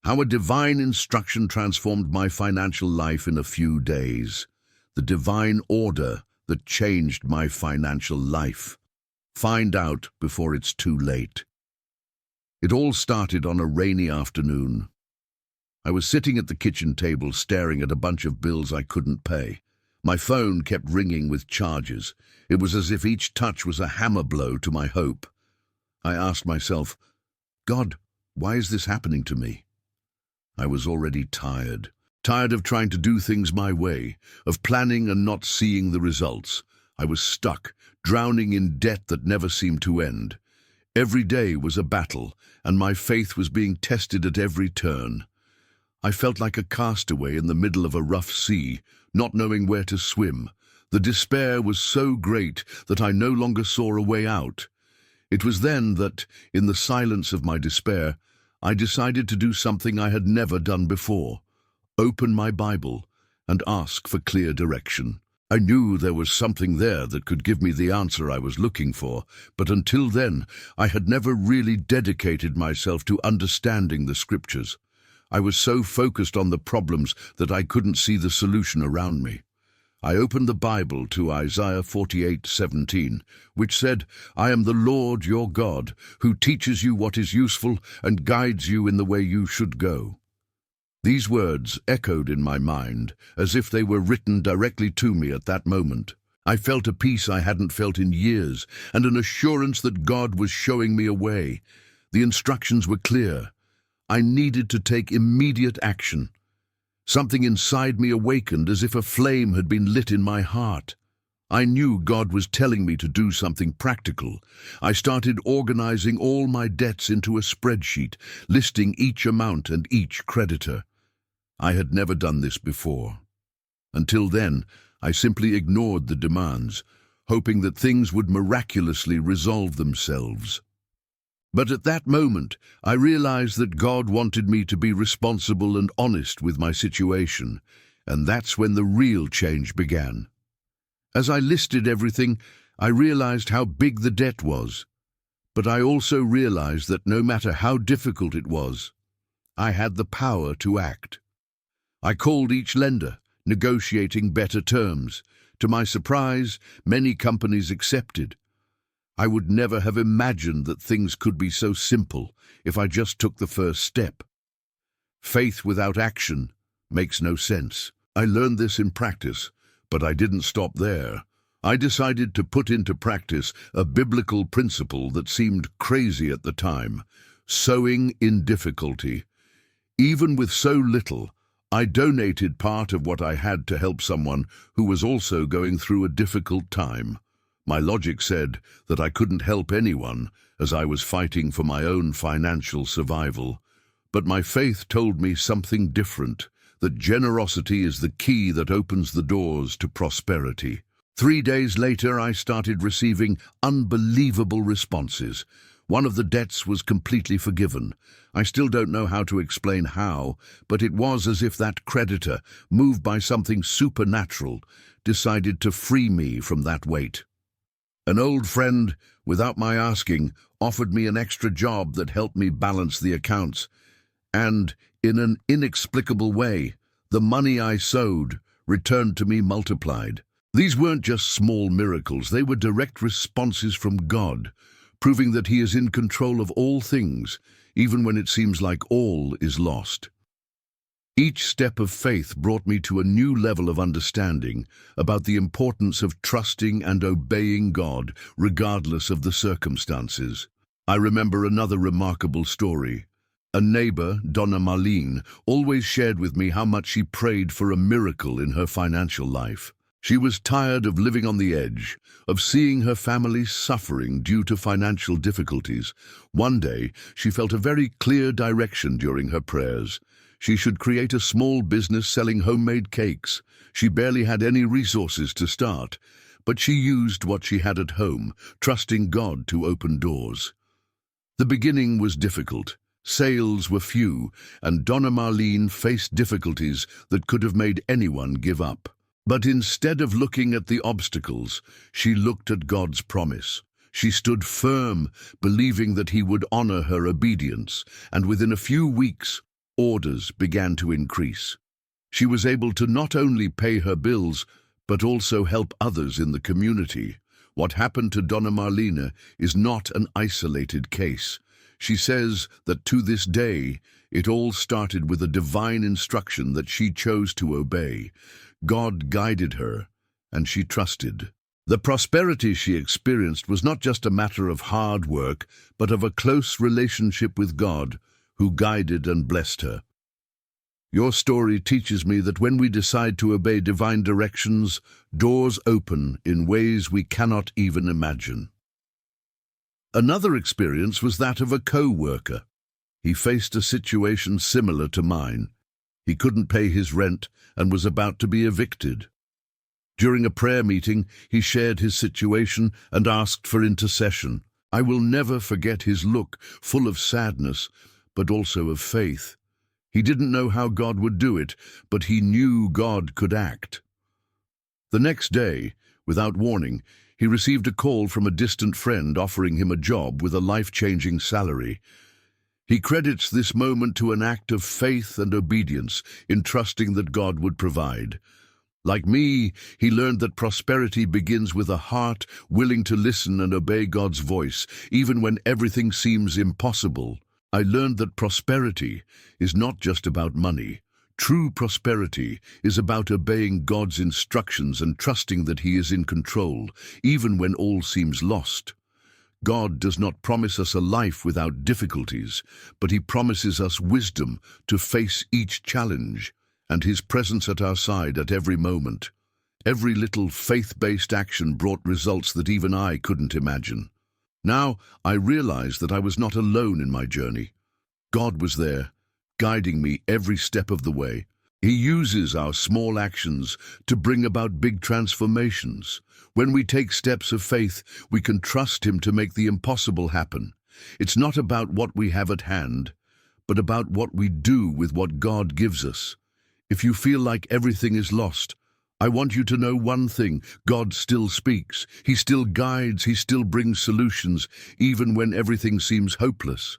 How a divine instruction transformed my financial life in a few days. The divine order that changed my financial life. Find out before it's too late. It all started on a rainy afternoon. I was sitting at the kitchen table staring at a bunch of bills I couldn't pay. My phone kept ringing with charges. It was as if each touch was a hammer blow to my hope. I asked myself, God, why is this happening to me? I was already tired of trying to do things my way, of planning and not seeing the results. I was stuck, drowning in debt that never seemed to end. Every day was a battle, and my faith was being tested at every turn. I felt like a castaway in the middle of a rough sea, not knowing where to swim. The despair was so great that I no longer saw a way out. It was then that, in the silence of my despair, I decided to do something I had never done before. Open my Bible and ask for clear direction. I knew there was something there that could give me the answer I was looking for, but until then, I had never really dedicated myself to understanding the scriptures. I was so focused on the problems that I couldn't see the solution around me. I opened the Bible to Isaiah 48:17, which said, I am the Lord your God, who teaches you what is useful and guides you in the way you should go. These words echoed in my mind as if they were written directly to me at that moment. I felt a peace I hadn't felt in years and an assurance that God was showing me a way. The instructions were clear. I needed to take immediate action. Something inside me awakened as if a flame had been lit in my heart. I knew God was telling me to do something practical. I started organizing all my debts into a spreadsheet, listing each amount and each creditor. I had never done this before. Until then, I simply ignored the demands, hoping that things would miraculously resolve themselves. But at that moment, I realized that God wanted me to be responsible and honest with my situation, and that's when the real change began. As I listed everything, I realized how big the debt was. But I also realized that no matter how difficult it was, I had the power to act. I called each lender, negotiating better terms. To my surprise, many companies accepted. I would never have imagined that things could be so simple if I just took the first step. Faith without action makes no sense. I learned this in practice, but I didn't stop there. I decided to put into practice a biblical principle that seemed crazy at the time: sowing in difficulty. Even with so little, I donated part of what I had to help someone who was also going through a difficult time. My logic said that I couldn't help anyone as I was fighting for my own financial survival. But my faith told me something different, that generosity is the key that opens the doors to prosperity. 3 days later, I started receiving unbelievable responses. One of the debts was completely forgiven. I still don't know how to explain how, but it was as if that creditor, moved by something supernatural, decided to free me from that weight. An old friend, without my asking, offered me an extra job that helped me balance the accounts. And, in an inexplicable way, the money I sowed returned to me multiplied. These weren't just small miracles, they were direct responses from God, proving that He is in control of all things, even when it seems like all is lost. Each step of faith brought me to a new level of understanding about the importance of trusting and obeying God, regardless of the circumstances. I remember another remarkable story. A neighbor, Donna Marlene, always shared with me how much she prayed for a miracle in her financial life. She was tired of living on the edge, of seeing her family suffering due to financial difficulties. One day, she felt a very clear direction during her prayers. She should create a small business selling homemade cakes. She barely had any resources to start, but she used what she had at home, trusting God to open doors. The beginning was difficult. Sales were few, and Donna Marlene faced difficulties that could have made anyone give up. But instead of looking at the obstacles, she looked at God's promise. She stood firm, believing that He would honor her obedience, and within a few weeks, orders began to increase. She was able to not only pay her bills, but also help others in the community. What happened to Donna Marlena is not an isolated case. She says that to this day, it all started with a divine instruction that she chose to obey. God guided her, and she trusted. The prosperity she experienced was not just a matter of hard work, but of a close relationship with God, who guided and blessed her. Your story teaches me that when we decide to obey divine directions, doors open in ways we cannot even imagine. Another experience was that of a co-worker. He faced a situation similar to mine. He couldn't pay his rent and was about to be evicted. During a prayer meeting, he shared his situation and asked for intercession. I will never forget his look, full of sadness, but also of faith. He didn't know how God would do it, but he knew God could act. The next day, without warning, he received a call from a distant friend offering him a job with a life-changing salary. He credits this moment to an act of faith and obedience in trusting that God would provide. Like me, he learned that prosperity begins with a heart willing to listen and obey God's voice, even when everything seems impossible. I learned that prosperity is not just about money. True prosperity is about obeying God's instructions and trusting that He is in control, even when all seems lost. God does not promise us a life without difficulties, but He promises us wisdom to face each challenge, and His presence at our side at every moment. Every little faith-based action brought results that even I couldn't imagine. Now, I realized that I was not alone in my journey. God was there, guiding me every step of the way. He uses our small actions to bring about big transformations. When we take steps of faith, we can trust Him to make the impossible happen. It's not about what we have at hand, but about what we do with what God gives us. If you feel like everything is lost, I want you to know one thing: God still speaks. He still guides. He still brings solutions, even when everything seems hopeless.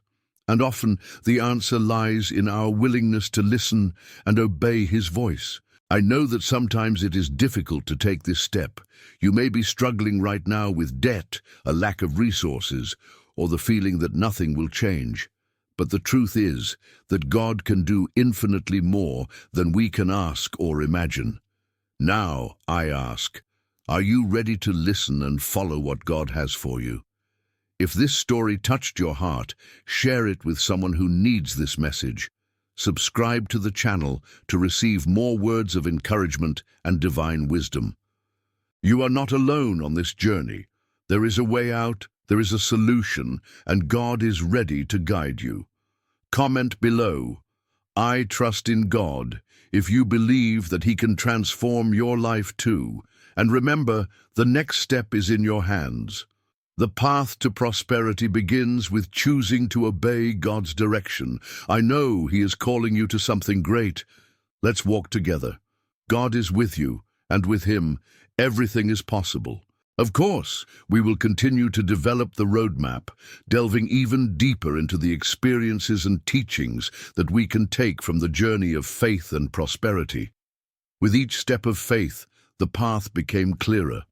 And often the answer lies in our willingness to listen and obey His voice. I know that sometimes it is difficult to take this step. You may be struggling right now with debt, a lack of resources, or the feeling that nothing will change. But the truth is that God can do infinitely more than we can ask or imagine. Now, I ask, are you ready to listen and follow what God has for you? If this story touched your heart, share it with someone who needs this message. Subscribe to the channel to receive more words of encouragement and divine wisdom. You are not alone on this journey. There is a way out, there is a solution, and God is ready to guide you. Comment below, I trust in God, if you believe that He can transform your life too. And remember, the next step is in your hands. The path to prosperity begins with choosing to obey God's direction. I know He is calling you to something great. Let's walk together. God is with you, and with Him, everything is possible. Of course, we will continue to develop the roadmap, delving even deeper into the experiences and teachings that we can take from the journey of faith and prosperity. With each step of faith, the path became clearer.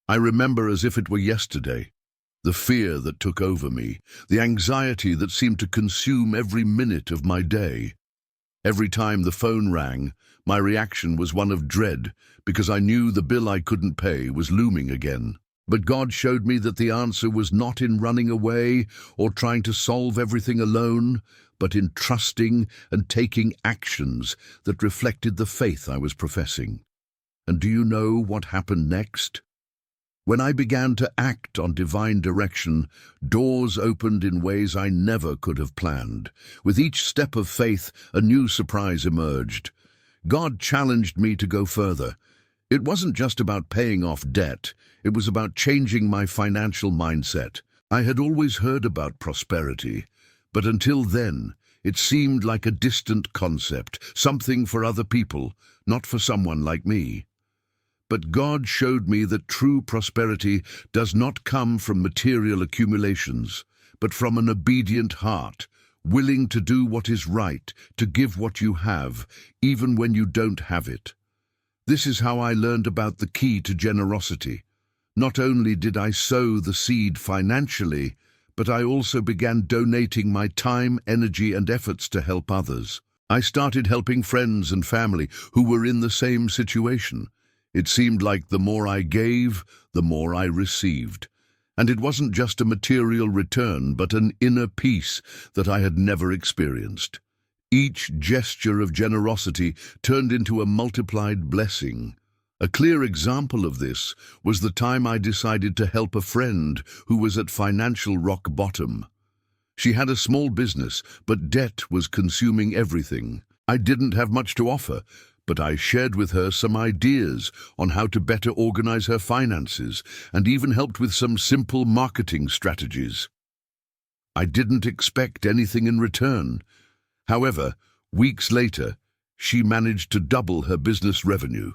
I remember as if it were yesterday, the fear that took over me, the anxiety that seemed to consume every minute of my day. Every time the phone rang, my reaction was one of dread, because I knew the bill I couldn't pay was looming again. But God showed me that the answer was not in running away or trying to solve everything alone, but in trusting and taking actions that reflected the faith I was professing. And do you know what happened next? When I began to act on divine direction, doors opened in ways I never could have planned. With each step of faith, a new surprise emerged. God challenged me to go further. It wasn't just about paying off debt, it was about changing my financial mindset. I had always heard about prosperity, but until then, it seemed like a distant concept, something for other people, not for someone like me. But God showed me that true prosperity does not come from material accumulations, but from an obedient heart, willing to do what is right, to give what you have, even when you don't have it. This is how I learned about the key to generosity. Not only did I sow the seed financially, but I also began donating my time, energy, and efforts to help others. I started helping friends and family who were in the same situation. It seemed like the more I gave, the more I received. And it wasn't just a material return, but an inner peace that I had never experienced. Each gesture of generosity turned into a multiplied blessing. A clear example of this was the time I decided to help a friend who was at financial rock bottom. She had a small business, but debt was consuming everything. I didn't have much to offer, but I shared with her some ideas on how to better organize her finances and even helped with some simple marketing strategies. I didn't expect anything in return. However, weeks later, she managed to double her business revenue.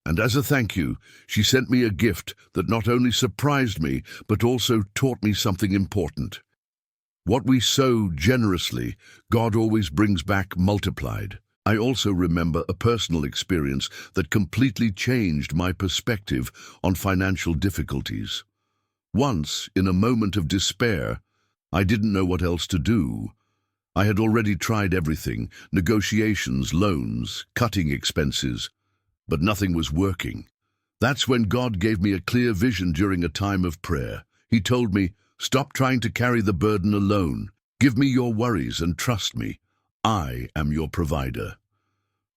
And as a thank you, she sent me a gift that not only surprised me, but also taught me something important. What we sow generously, God always brings back multiplied. I also remember a personal experience that completely changed my perspective on financial difficulties. Once, in a moment of despair, I didn't know what else to do. I had already tried everything, negotiations, loans, cutting expenses, but nothing was working. That's when God gave me a clear vision during a time of prayer. He told me, "Stop trying to carry the burden alone. Give me your worries and trust me. I am your provider."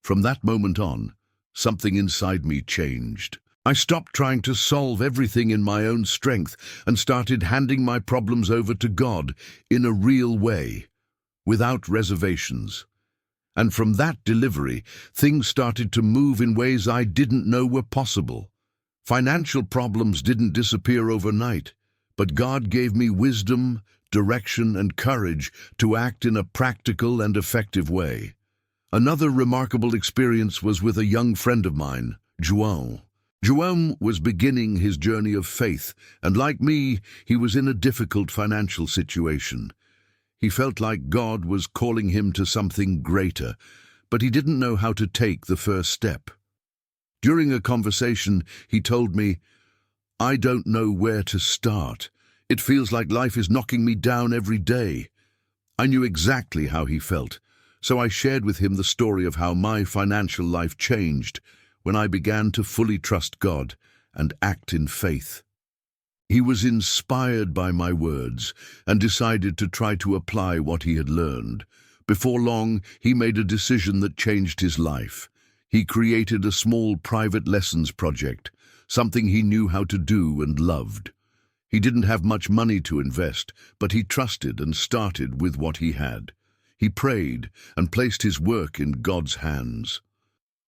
From that moment on, something inside me changed. I stopped trying to solve everything in my own strength and started handing my problems over to God in a real way, without reservations. And from that delivery, things started to move in ways I didn't know were possible. Financial problems didn't disappear overnight, but God gave me wisdom, direction, and courage to act in a practical and effective way. Another remarkable experience was with a young friend of mine, João. João was beginning his journey of faith, and like me, he was in a difficult financial situation. He felt like God was calling him to something greater, but he didn't know how to take the first step. During a conversation, he told me, "I don't know where to start. It feels like life is knocking me down every day." I knew exactly how he felt, so I shared with him the story of how my financial life changed when I began to fully trust God and act in faith. He was inspired by my words and decided to try to apply what he had learned. Before long, he made a decision that changed his life. He created a small private lessons project, something he knew how to do and loved. He didn't have much money to invest, but he trusted and started with what he had. He prayed and placed his work in God's hands.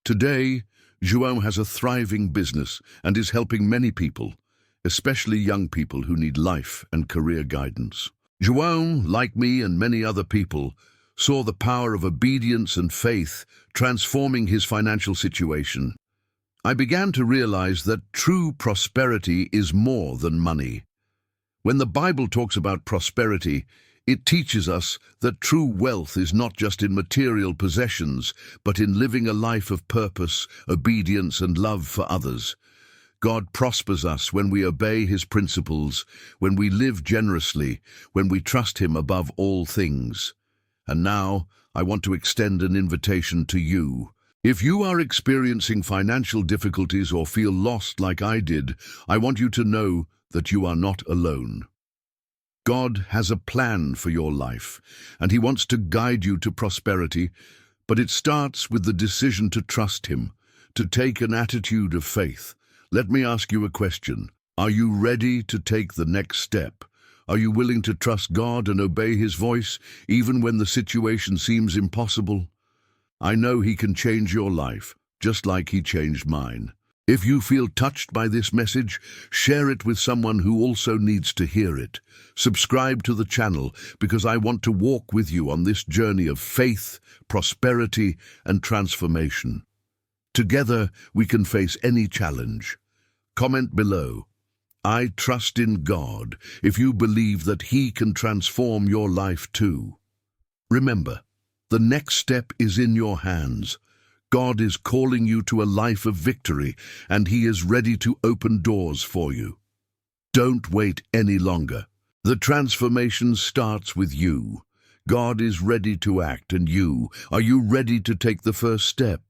Today, João has a thriving business and is helping many people, especially young people who need life and career guidance. João, like me and many other people, saw the power of obedience and faith transforming his financial situation. I began to realize that true prosperity is more than money. When the Bible talks about prosperity, it teaches us that true wealth is not just in material possessions, but in living a life of purpose, obedience, and love for others. God prospers us when we obey His principles, when we live generously, when we trust Him above all things. And now, I want to extend an invitation to you. If you are experiencing financial difficulties or feel lost like I did, I want you to know that you are not alone. God has a plan for your life, and He wants to guide you to prosperity, but it starts with the decision to trust Him, to take an attitude of faith. Let me ask you a question. Are you ready to take the next step? Are you willing to trust God and obey His voice, even when the situation seems impossible? I know He can change your life, just like He changed mine. If you feel touched by this message, share it with someone who also needs to hear it. Subscribe to the channel because I want to walk with you on this journey of faith, prosperity, and transformation. Together, we can face any challenge. Comment below, "I trust in God," if you believe that He can transform your life too. Remember, the next step is in your hands. God is calling you to a life of victory, and He is ready to open doors for you. Don't wait any longer. The transformation starts with you. God is ready to act, and are you ready to take the first step?